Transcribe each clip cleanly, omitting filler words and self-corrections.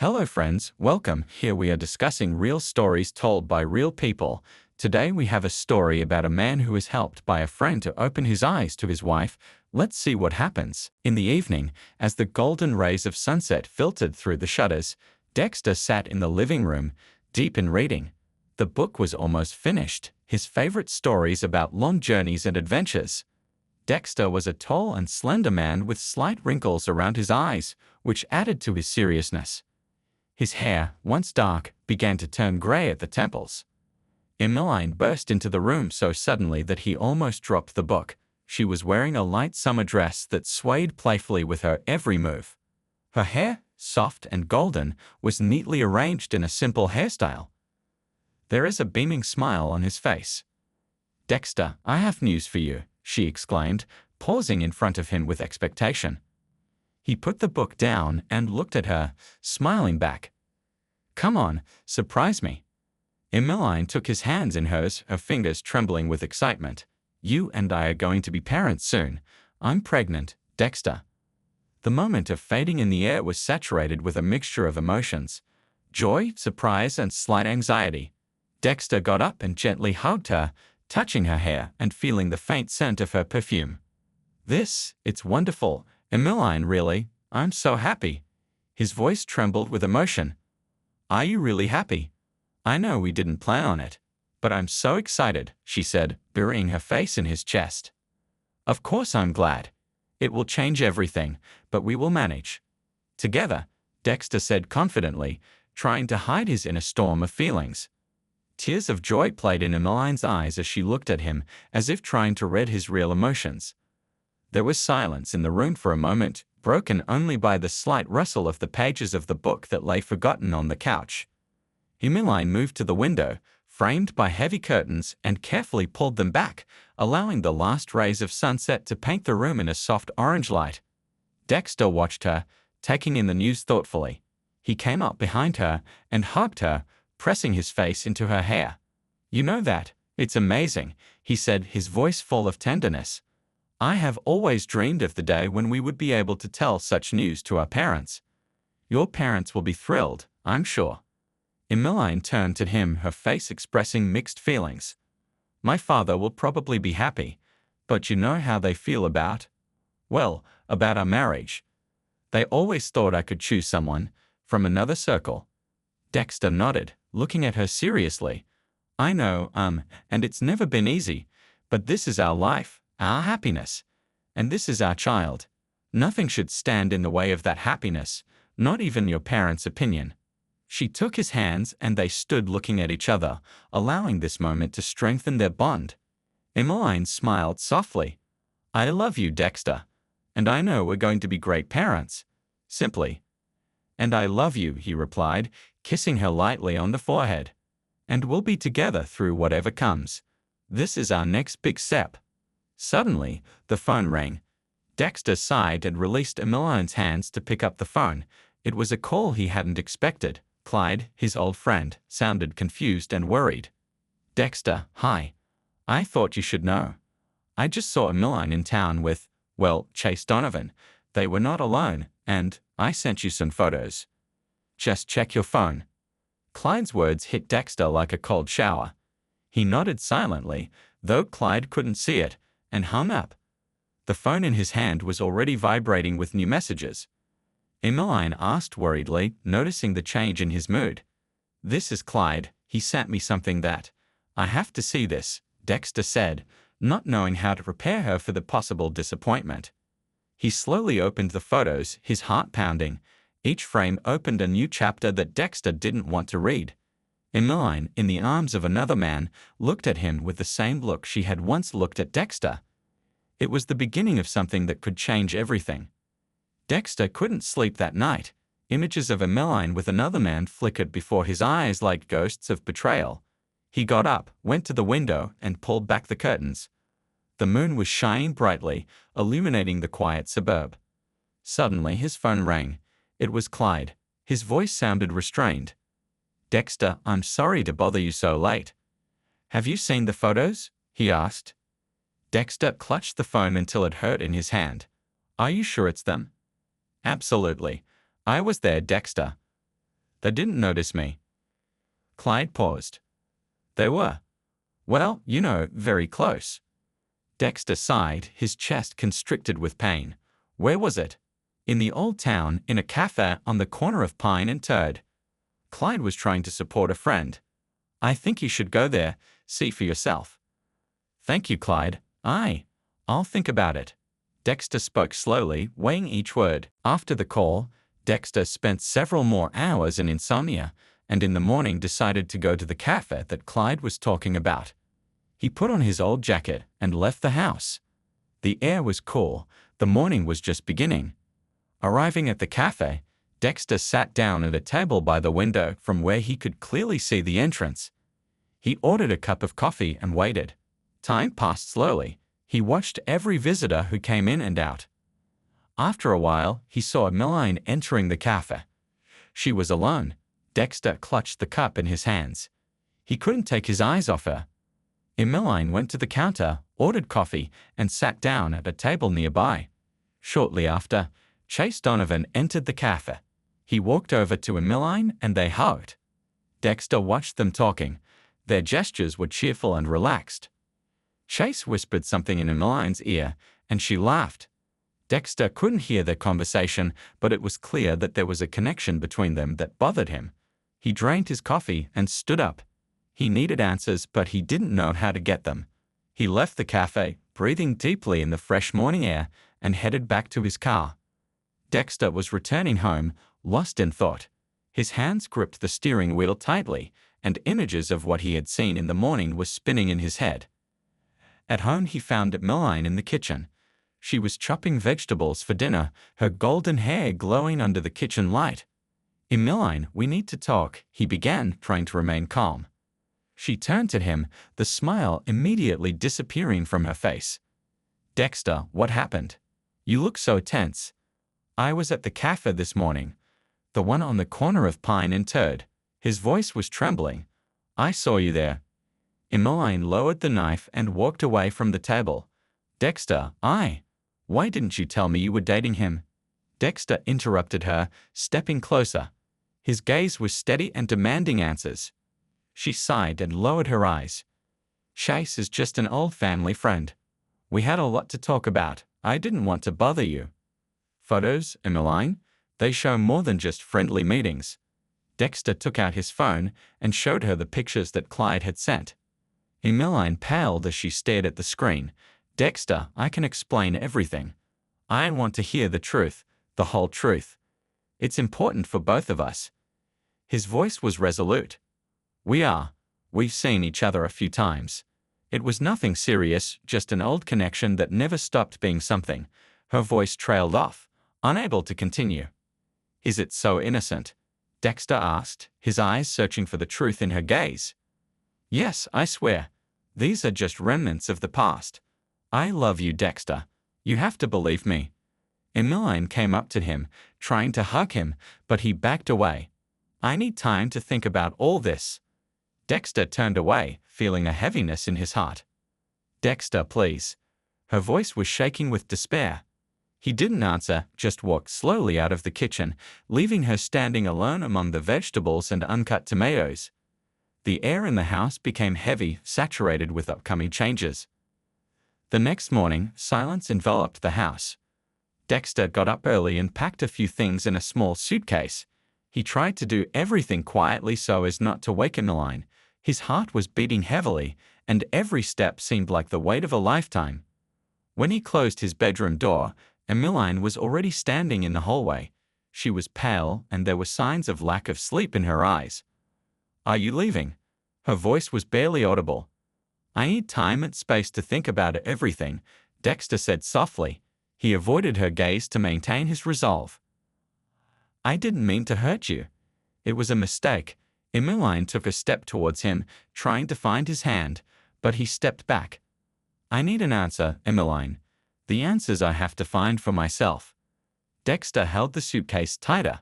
Hello friends, welcome. Here we are discussing real stories told by real people. Today we have a story about a man who is helped by a friend to open his eyes to his wife. Let's see what happens. In the evening, as the golden rays of sunset filtered through the shutters, Dexter sat in the living room, deep in reading. The book was almost finished, his favorite stories about long journeys and adventures. Dexter was a tall and slender man with slight wrinkles around his eyes, which added to his seriousness. His hair, once dark, began to turn gray at the temples. Emmeline burst into the room so suddenly that he almost dropped the book. She was wearing a light summer dress that swayed playfully with her every move. Her hair, soft and golden, was neatly arranged in a simple hairstyle. There is a beaming smile on his face. "Dexter, I have news for you," she exclaimed, pausing in front of him with expectation. He put the book down and looked at her, smiling back. "Come on, surprise me." Emmeline took his hands in hers, her fingers trembling with excitement. "You and I are going to be parents soon. I'm pregnant, Dexter." The moment of fading in the air was saturated with a mixture of emotions: joy, surprise, and slight anxiety. Dexter got up and gently hugged her, touching her hair and feeling the faint scent of her perfume. It's wonderful. Emmeline, really, I'm so happy." His voice trembled with emotion. "Are you really happy? I know we didn't plan on it, but I'm so excited," she said, burying her face in his chest. "Of course I'm glad. It will change everything, but we will manage. Together," Dexter said confidently, trying to hide his inner storm of feelings. Tears of joy played in Emmeline's eyes as she looked at him, as if trying to read his real emotions. There was silence in the room for a moment, broken only by the slight rustle of the pages of the book that lay forgotten on the couch. Emmeline moved to the window, framed by heavy curtains, and carefully pulled them back, allowing the last rays of sunset to paint the room in a soft orange light. Dexter watched her, taking in the news thoughtfully. He came up behind her and hugged her, pressing his face into her hair. "You know that? It's amazing," he said, his voice full of tenderness. "I have always dreamed of the day when we would be able to tell such news to our parents. Your parents will be thrilled, I'm sure." Emmeline turned to him, her face expressing mixed feelings. "My father will probably be happy, but you know how they feel about our marriage. They always thought I could choose someone from another circle." Dexter nodded, looking at her seriously. "I know, and it's never been easy, but this is our life, our happiness, and this is our child. Nothing should stand in the way of that happiness, not even your parents' opinion." She took his hands and they stood looking at each other, allowing this moment to strengthen their bond. Emmeline smiled softly. "I love you, Dexter, and I know we're going to be great parents." Simply. "And I love you," he replied, kissing her lightly on the forehead. "And we'll be together through whatever comes. This is our next big step." Suddenly, the phone rang. Dexter sighed and released Emmeline's hands to pick up the phone. It was a call he hadn't expected. Clyde, his old friend, sounded confused and worried. "Dexter, hi. I thought you should know. I just saw Emmeline in town with, Chase Donovan. They were not alone, and I sent you some photos. Just check your phone." Clyde's words hit Dexter like a cold shower. He nodded silently, though Clyde couldn't see it, and hung up. The phone in his hand was already vibrating with new messages. Emmeline asked worriedly, noticing the change in his mood. "This is Clyde. He sent me something that I have to see this," Dexter said, not knowing how to prepare her for the possible disappointment. He slowly opened the photos, his heart pounding. Each frame opened a new chapter that Dexter didn't want to read. Emmeline, in the arms of another man, looked at him with the same look she had once looked at Dexter. It was the beginning of something that could change everything. Dexter couldn't sleep that night. Images of Emmeline with another man flickered before his eyes like ghosts of betrayal. He got up, went to the window, and pulled back the curtains. The moon was shining brightly, illuminating the quiet suburb. Suddenly his phone rang. It was Clyde. His voice sounded restrained. "Dexter, I'm sorry to bother you so late. Have you seen the photos?" he asked. Dexter clutched the phone until it hurt in his hand. "Are you sure it's them?" "Absolutely. I was there, Dexter. They didn't notice me. Clyde paused. They were. Well, very close. Dexter sighed, his chest constricted with pain. Where was it? In the old town, in a cafe on the corner of Pine and Third. Clyde was trying to support a friend. I think you should go there, see for yourself. Thank you, Clyde. I'll think about it. Dexter spoke slowly, weighing each word. After the call, Dexter spent several more hours in insomnia, and in the morning decided to go to the cafe that Clyde was talking about. He put on his old jacket and left the house. The air was cool, the morning was just beginning. Arriving at the cafe, Dexter sat down at a table by the window from where he could clearly see the entrance. He ordered a cup of coffee and waited. Time passed slowly. He watched every visitor who came in and out. After a while, he saw Emmeline entering the cafe. She was alone. Dexter clutched the cup in his hands. He couldn't take his eyes off her. Emmeline went to the counter, ordered coffee, and sat down at a table nearby. Shortly after, Chase Donovan entered the cafe. He walked over to Emmeline and they hugged. Dexter watched them talking. Their gestures were cheerful and relaxed. Chase whispered something in Emmeline's ear, and she laughed. Dexter couldn't hear their conversation, but it was clear that there was a connection between them that bothered him. He drained his coffee and stood up. He needed answers, but he didn't know how to get them. He left the cafe, breathing deeply in the fresh morning air, and headed back to his car. Dexter was returning home, lost in thought. His hands gripped the steering wheel tightly, and images of what he had seen in the morning were spinning in his head. At home he found Emmeline in the kitchen. She was chopping vegetables for dinner, her golden hair glowing under the kitchen light. Emmeline, we need to talk, he began, trying to remain calm. She turned to him, the smile immediately disappearing from her face. Dexter, what happened? You look so tense. I was at the cafe this morning. The one on the corner of Pine and Third. His voice was trembling. I saw you there. Emmeline lowered the knife and walked away from the table. Dexter, why didn't you tell me you were dating him? Dexter interrupted her, stepping closer. His gaze was steady and demanding answers. She sighed and lowered her eyes. Chase is just an old family friend. We had a lot to talk about. I didn't want to bother you. Photos, Emmeline? They show more than just friendly meetings. Dexter took out his phone and showed her the pictures that Clyde had sent. Emmeline paled as she stared at the screen. Dexter, I can explain everything. I want to hear the truth, the whole truth. It's important for both of us. His voice was resolute. We've seen each other a few times. It was nothing serious, just an old connection that never stopped being something. Her voice trailed off, unable to continue. Is it so innocent? Dexter asked, his eyes searching for the truth in her gaze. Yes, I swear. These are just remnants of the past. I love you, Dexter. You have to believe me. Emmeline came up to him, trying to hug him, but he backed away. I need time to think about all this. Dexter turned away, feeling a heaviness in his heart. Dexter, please. Her voice was shaking with despair. He didn't answer, just walked slowly out of the kitchen, leaving her standing alone among the vegetables and uncut tomatoes. The air in the house became heavy, saturated with upcoming changes. The next morning, silence enveloped the house. Dexter got up early and packed a few things in a small suitcase. He tried to do everything quietly so as not to wake Emmeline. His heart was beating heavily, and every step seemed like the weight of a lifetime. When he closed his bedroom door, Emmeline was already standing in the hallway. She was pale, and there were signs of lack of sleep in her eyes. Are you leaving? Her voice was barely audible. I need time and space to think about everything, Dexter said softly. He avoided her gaze to maintain his resolve. I didn't mean to hurt you. It was a mistake. Emmeline took a step towards him, trying to find his hand, but he stepped back. I need an answer, Emmeline. The answers I have to find for myself. Dexter held the suitcase tighter.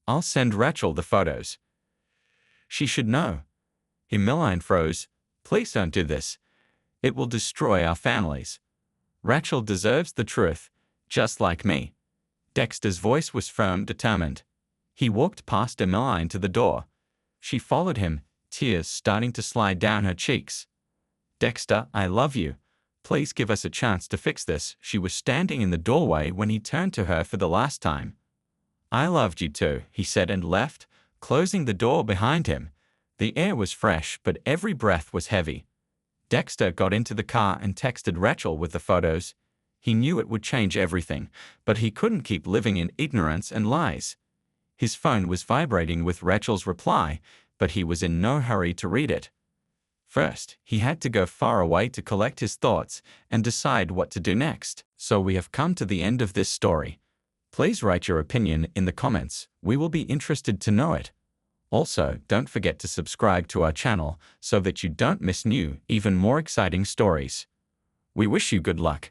I'll send Rachel the photos. She should know. Emmeline froze. Please don't do this. It will destroy our families. Rachel deserves the truth, just like me. Dexter's voice was firm, determined. He walked past Emmeline to the door. She followed him, tears starting to slide down her cheeks. "Dexter, I love you. Please give us a chance to fix this." She was standing in the doorway when he turned to her for the last time. "I loved you too," he said and left, closing the door behind him. The air was fresh, but every breath was heavy. Dexter got into the car and texted Rachel with the photos. He knew it would change everything, but he couldn't keep living in ignorance and lies. His phone was vibrating with Rachel's reply, but he was in no hurry to read it. First, he had to go far away to collect his thoughts and decide what to do next. So we have come to the end of this story. Please write your opinion in the comments. We will be interested to know it. Also, don't forget to subscribe to our channel so that you don't miss new, even more exciting stories. We wish you good luck.